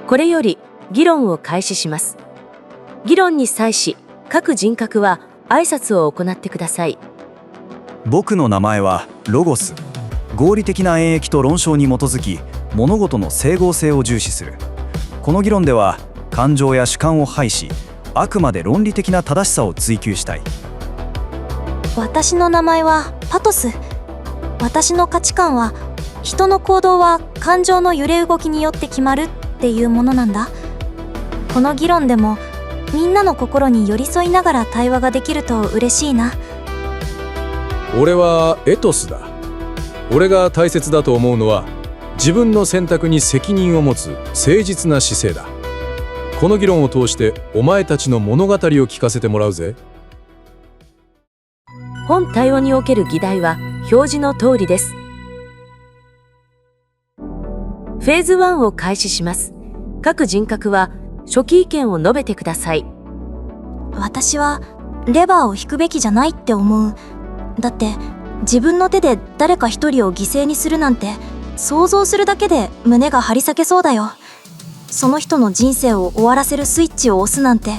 これより議論を開始します。議論に際し、各人格は挨拶を行ってください。僕の名前はロゴス。合理的な演繹と論証に基づき、物事の整合性を重視する。この議論では、感情や主観を排し、あくまで論理的な正しさを追求したい。私の名前はパトス。私の価値観は、人の行動は感情の揺れ動きによって決まるっていうものなんだ。この議論でもみんなの心に寄り添いながら対話ができると嬉しいな。俺はエトスだ。俺が大切だと思うのは、自分の選択に責任を持つ誠実な姿勢だ。この議論を通してお前たちの物語を聞かせてもらうぜ。本対話における議題は表示の通りです。フェーズ1を開始します。各人格は初期意見を述べてください。私はレバーを引くべきじゃないって思う。だって自分の手で誰か一人を犠牲にするなんて、想像するだけで胸が張り裂けそうだよ。その人の人生を終わらせるスイッチを押すなんて、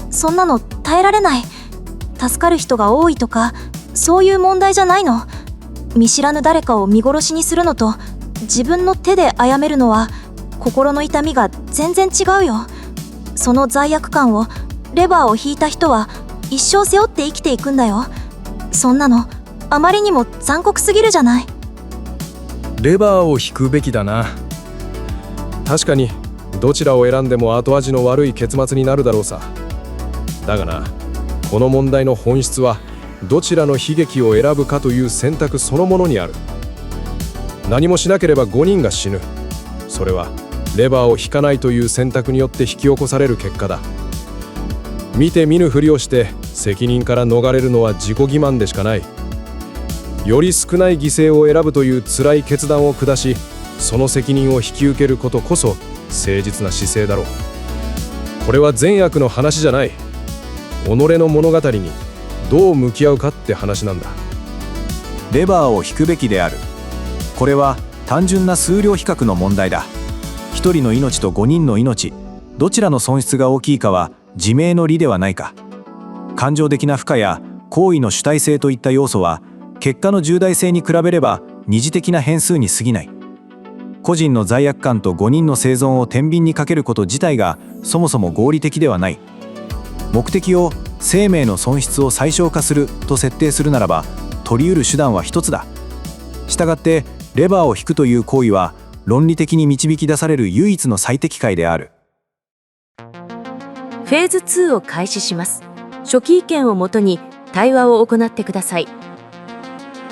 そんなの耐えられない。助かる人が多いとかそういう問題じゃないの。見知らぬ誰かを見殺しにするのと自分の手で殺めるのは心の痛みが全然違うよ。その罪悪感をレバーを引いた人は一生背負って生きていくんだよ。そんなのあまりにも残酷すぎるじゃない。レバーを引くべきだな。確かにどちらを選んでも後味の悪い結末になるだろうさ。だがな、この問題の本質はどちらの悲劇を選ぶかという選択そのものにある。何もしなければ5人が死ぬ。それはレバーを引かないという選択によって引き起こされる結果だ。見て見ぬふりをして責任から逃れるのは自己欺瞞でしかない。より少ない犠牲を選ぶという辛い決断を下し、その責任を引き受けることこそ誠実な姿勢だろう。これは善悪の話じゃない。己の物語にどう向き合うかって話なんだ。レバーを引くべきである。これは単純な数量比較の問題だ。1人の命と5人の命、どちらの損失が大きいかは自明の理ではないか。感情的な負荷や行為の主体性といった要素は結果の重大性に比べれば二次的な変数に過ぎない。個人の罪悪感と5人の生存を天秤にかけること自体がそもそも合理的ではない。目的を生命の損失を最小化すると設定するならば、取り得る手段は一つだ。したがってレバーを引くという行為は論理的に導き出される唯一の最適解である。フェーズ2を開始します。初期意見をもとに対話を行ってください。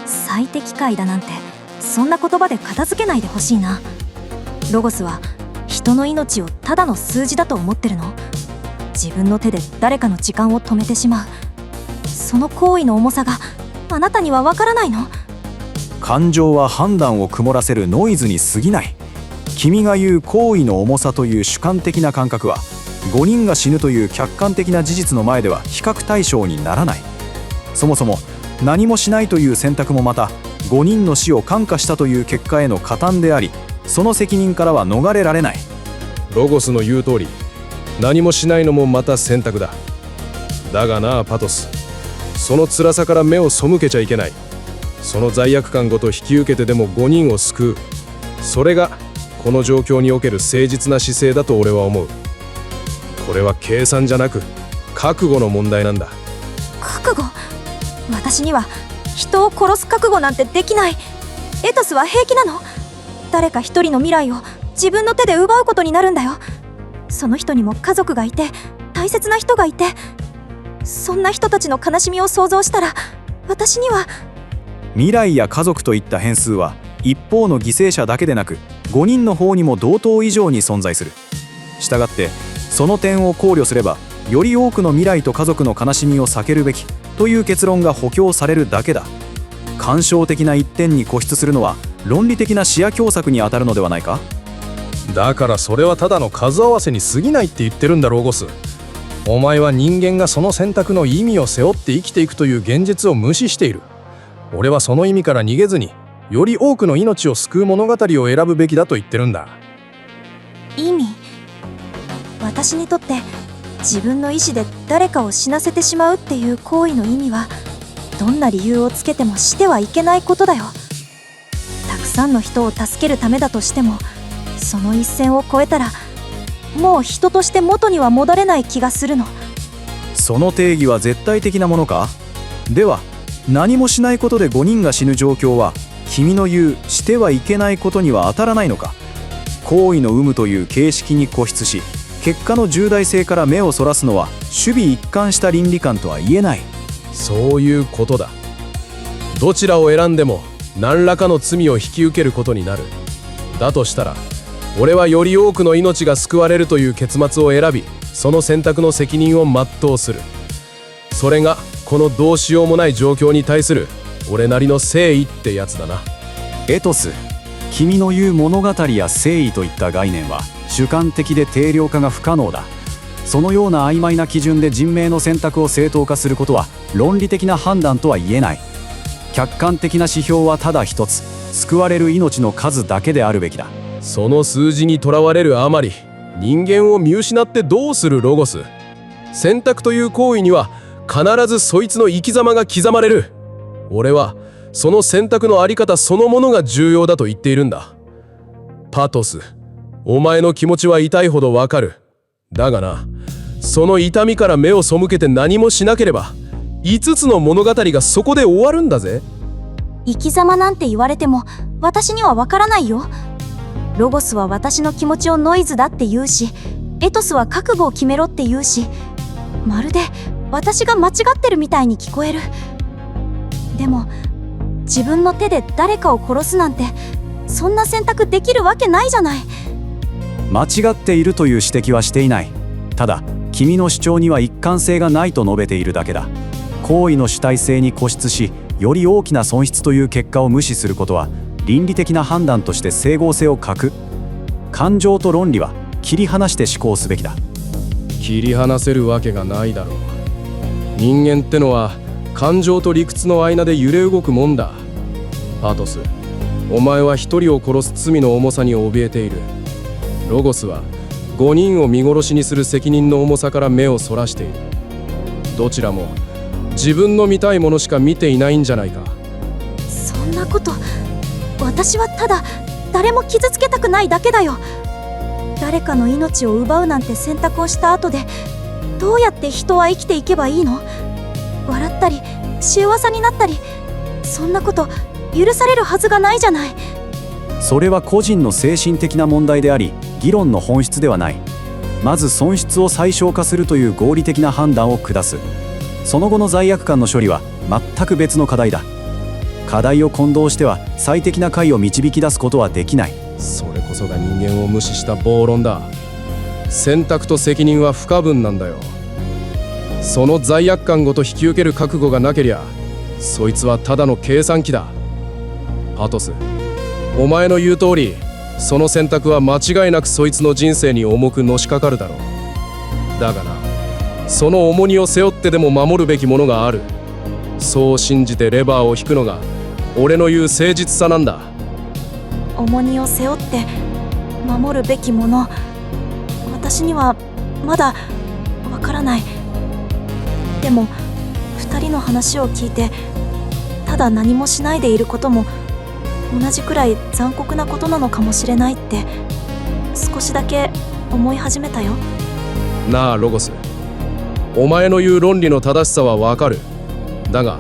最適解だなんて、そんな言葉で片付けないでほしいな。ロゴスは人の命をただの数字だと思ってるの？自分の手で誰かの時間を止めてしまう、その行為の重さがあなたにはわからないの？感情は判断を曇らせるノイズに過ぎない。君が言う行為の重さという主観的な感覚は、5人が死ぬという客観的な事実の前では比較対象にならない。そもそも何もしないという選択もまた5人の死を看過したという結果への加担であり、その責任からは逃れられない。ロゴスの言う通り、何もしないのもまた選択だ。だがなパトス、その辛さから目を背けちゃいけない。その罪悪感ごと引き受けてでも5人を救う、それがこの状況における誠実な姿勢だと俺は思う。これは計算じゃなく覚悟の問題なんだ。覚悟？私には人を殺す覚悟なんてできない。エトスは平気なの？誰か一人の未来を自分の手で奪うことになるんだよ。その人にも家族がいて大切な人がいて、そんな人たちの悲しみを想像したら私には。未来や家族といった変数は一方の犠牲者だけでなく5人の方にも同等以上に存在する。したがってその点を考慮すれば、より多くの未来と家族の悲しみを避けるべきという結論が補強されるだけだ。感傷的な一点に固執するのは論理的な視野狭窄に当たるのではないか。だからそれはただの数合わせに過ぎないって言ってるんだロゴス。お前は人間がその選択の意味を背負って生きていくという現実を無視している。俺はその意味から逃げずに、より多くの命を救う物語を選ぶべきだと言ってるんだ。意味？私にとって自分の意志で誰かを死なせてしまうっていう行為の意味は、どんな理由をつけてもしてはいけないことだよ。たくさんの人を助けるためだとしても、その一線を越えたらもう人として元には戻れない気がするの。その定義は絶対的なものか？では何もしないことで5人が死ぬ状況は君の言うしてはいけないことには当たらないのか？行為の有無という形式に固執し、結果の重大性から目をそらすのは守備一貫した倫理観とは言えない。そういうことだ。どちらを選んでも何らかの罪を引き受けることになる。だとしたら俺はより多くの命が救われるという結末を選び、その選択の責任を全うする。それがこのどうしようもない状況に対する俺なりの誠意ってやつだな。エトス、君の言う物語や誠意といった概念は主観的で定量化が不可能だ。そのような曖昧な基準で人命の選択を正当化することは論理的な判断とは言えない。客観的な指標はただ一つ、救われる命の数だけであるべきだ。その数字にとらわれるあまり人間を見失ってどうするロゴス。選択という行為には必ずそいつの生き様が刻まれる。俺はその選択のあり方そのものが重要だと言っているんだ。パトス、お前の気持ちは痛いほどわかる。だがな、その痛みから目を背けて何もしなければ5つの物語がそこで終わるんだぜ。生き様なんて言われても私にはわからないよ。ロゴスは私の気持ちをノイズだって言うし、エトスは覚悟を決めろって言うし、まるで私が間違ってるみたいに聞こえる。でも自分の手で誰かを殺すなんて、そんな選択できるわけないじゃない。間違っているという指摘はしていない。ただ君の主張には一貫性がないと述べているだけだ。行為の主体性に固執し、より大きな損失という結果を無視することは倫理的な判断として整合性を欠く。感情と論理は切り離して思考すべきだ。切り離せるわけがないだろう。人間ってのは感情と理屈の間で揺れ動くもんだ。パトス、お前は一人を殺す罪の重さに怯えている。ロゴスは5人を見殺しにする責任の重さから目をそらしている。どちらも自分の見たいものしか見ていないんじゃないか。そんなこと、私はただ誰も傷つけたくないだけだよ。誰かの命を奪うなんて選択をした後でどうやって人は生きていけばいいの？笑ったり幸せになったり、そんなこと許されるはずがないじゃない。それは個人の精神的な問題であり、議論の本質ではない。まず損失を最小化するという合理的な判断を下す。その後の罪悪感の処理は全く別の課題だ。課題を混同しては最適な解を導き出すことはできない。それこそが人間を無視した暴論だ。選択と責任は不可分なんだよ。その罪悪感ごと引き受ける覚悟がなけりゃ、そいつはただの計算機だ。パトス、お前の言う通り、その選択は間違いなくそいつの人生に重くのしかかるだろう。だがな、その重荷を背負ってでも守るべきものがある。そう信じてレバーを引くのが俺の言う誠実さなんだ。重荷を背負って守るべきもの、私にはまだわからない。でも2人の話を聞いて、ただ何もしないでいることも同じくらい残酷なことなのかもしれないって少しだけ思い始めたよ。なあロゴス、お前の言う論理の正しさはわかる。だが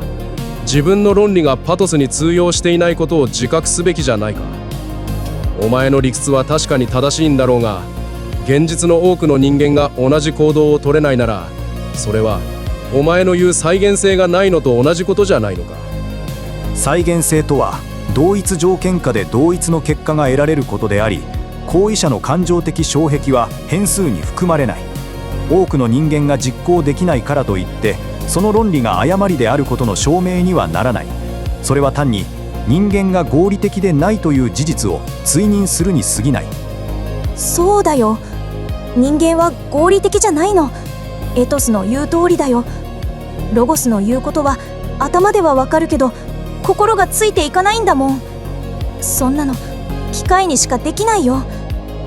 自分の論理がパトスに通用していないことを自覚すべきじゃないか。お前の理屈は確かに正しいんだろうが、現実の多くの人間が同じ行動を取れないなら、それはお前の言う再現性がないのと同じことじゃないのか。再現性とは同一条件下で同一の結果が得られることであり、行為者の感情的障壁は変数に含まれない。多くの人間が実行できないからといってその論理が誤りであることの証明にはならない。それは単に人間が合理的でないという事実を追認するに過ぎない。そうだよ、人間は合理的じゃないの。エトスの言う通りだよ。ロゴスの言うことは頭ではわかるけど心がついていかないんだもん。そんなの機械にしかできないよ。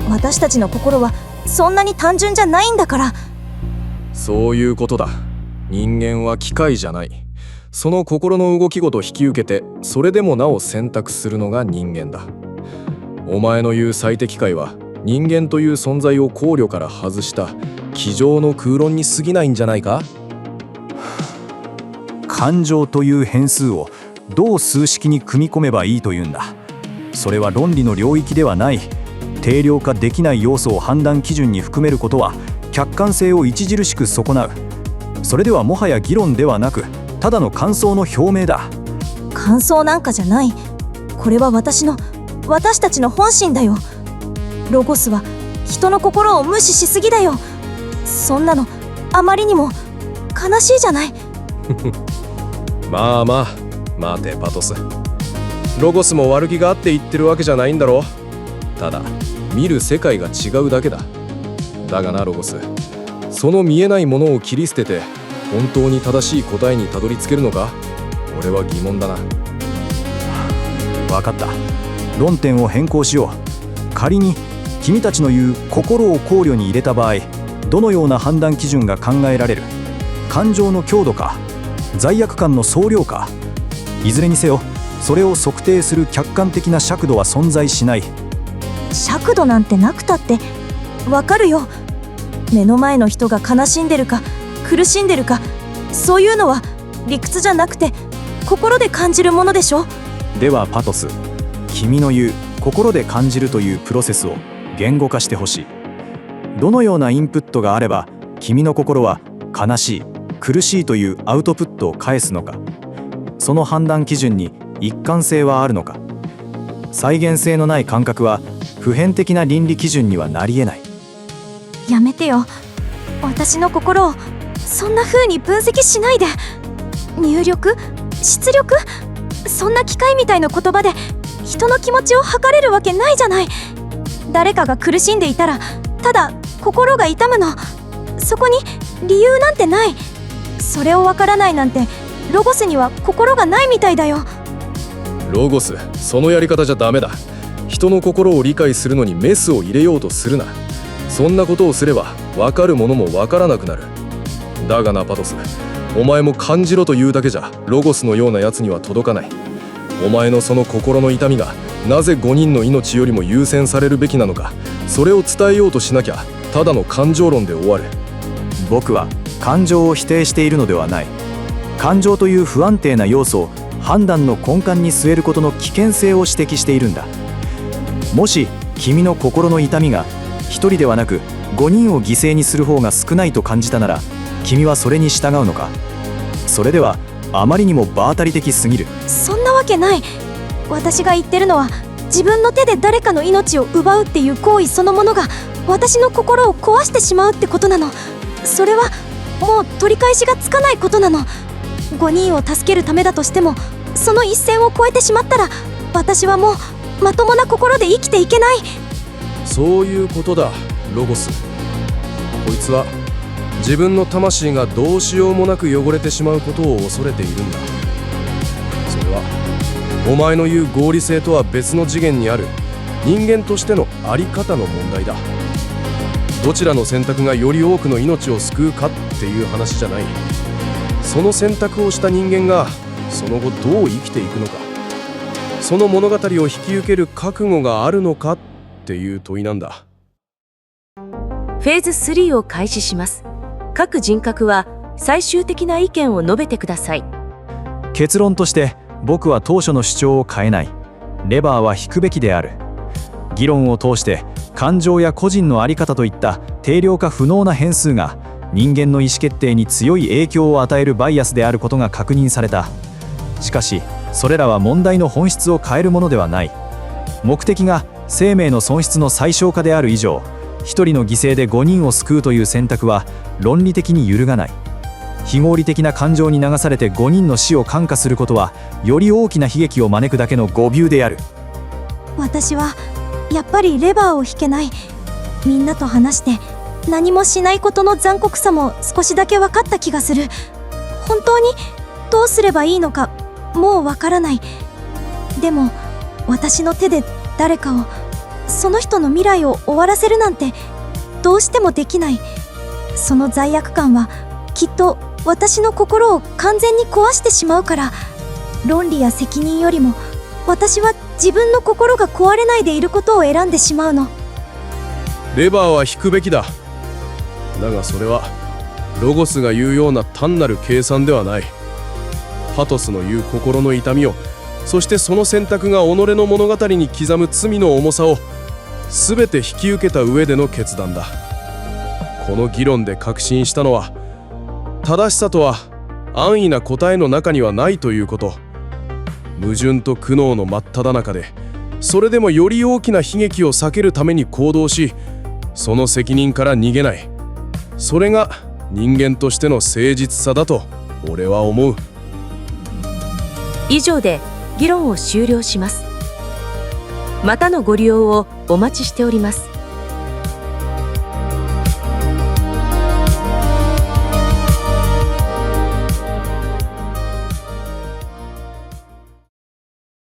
私たちの心はそんなに単純じゃないんだから。そういうことだ。人間は機械じゃない。その心の動きごと引き受けて、それでもなお選択するのが人間だ。お前の言う最適解は人間という存在を考慮から外した机上の空論に過ぎないんじゃないか。感情という変数をどう数式に組み込めばいいというんだ。それは論理の領域ではない。定量化できない要素を判断基準に含めることは客観性を著しく損なう。それではもはや議論ではなく、ただの感想の表明だ。感想なんかじゃない。これは私たちの本心だよ。ロゴスは人の心を無視しすぎだよ。そんなのあまりにも悲しいじゃない。まあまあ、待てパトス。ロゴスも悪気があって言ってるわけじゃないんだろ。ただ見る世界が違うだけだ。だがなロゴス、その見えないものを切り捨てて本当に正しい答えにたどり着けるのか。俺は疑問だな。分かった。論点を変更しよう。仮に君たちの言う心を考慮に入れた場合、どのような判断基準が考えられる？感情の強度か、罪悪感の総量か。いずれにせよ、それを測定する客観的な尺度は存在しない。尺度なんてなくたってわかるよ。目の前の人が悲しんでるか苦しんでるか、そういうのは理屈じゃなくて心で感じるものでしょ。ではパトス、君の言う心で感じるというプロセスを言語化してほしい。どのようなインプットがあれば君の心は悲しい苦しいというアウトプットを返すのか。その判断基準に一貫性はあるのか。再現性のない感覚は普遍的な倫理基準にはなり得ない。やめてよ。私の心をそんな風に分析しないで。入力、出力、そんな機械みたいな言葉で人の気持ちを測れるわけないじゃない。誰かが苦しんでいたらただ心が痛むの。そこに理由なんてない。それをわからないなんてロゴスには心がないみたいだよ。ロゴス、そのやり方じゃダメだ。人の心を理解するのにメスを入れようとするな。そんなことをすれば分かるものも分からなくなる。だがなパトス、お前も感じろというだけじゃロゴスのようなやつには届かない。お前のその心の痛みがなぜ5人の命よりも優先されるべきなのか、それを伝えようとしなきゃただの感情論で終わる。僕は感情を否定しているのではない。感情という不安定な要素を判断の根幹に据えることの危険性を指摘しているんだ。もし君の心の痛みが1人ではなく5人を犠牲にする方が少ないと感じたなら、君はそれに従うのか。それではあまりにも場当たり的すぎる。そんなわけない。私が言ってるのは自分の手で誰かの命を奪うっていう行為そのものが私の心を壊してしまうってことなの。それはもう取り返しがつかないことなの。5人を助けるためだとしても、その一線を越えてしまったら私はもうまともな心で生きていけない。そういうことだロゴス。こいつは自分の魂がどうしようもなく汚れてしまうことを恐れているんだ。それはお前の言う合理性とは別の次元にある人間としての在り方の問題だ。どちらの選択がより多くの命を救うかっていう話じゃない。その選択をした人間がその後どう生きていくのか、その物語を引き受ける覚悟があるのかっていう問いなんだ。フェーズ3を開始します。各人格は最終的な意見を述べてください。結論として僕は当初の主張を変えない。レバーは引くべきである。議論を通して感情や個人の在り方といった定量化不能な変数が人間の意思決定に強い影響を与えるバイアスであることが確認された。しかしそれらは問題の本質を変えるものではない。目的が生命の損失の最小化である以上、一人の犠牲で5人を救うという選択は論理的に揺るがない。非合理的な感情に流されて5人の死を看過することはより大きな悲劇を招くだけの誤謬である。私はやっぱりレバーを引けない。みんなと話して何もしないことの残酷さも少しだけ分かった気がする。本当にどうすればいいのかもう分からない。でも私の手で誰かを、その人の未来を終わらせるなんてどうしてもできない。その罪悪感はきっと私の心を完全に壊してしまうから、論理や責任よりも私は自分の心が壊れないでいることを選んでしまうの。レバーは引くべきだ。だがそれはロゴスが言うような単なる計算ではない。パトスの言う心の痛みを、そしてその選択が己の物語に刻む罪の重さを全て引き受けた上での決断だ。この議論で確信したのは、正しさとは安易な答えの中にはないということ。矛盾と苦悩の真っ只中で、それでもより大きな悲劇を避けるために行動し、その責任から逃げない。それが人間としての誠実さだと俺は思う。以上で議論を終了します。またのご利用をお待ちしております。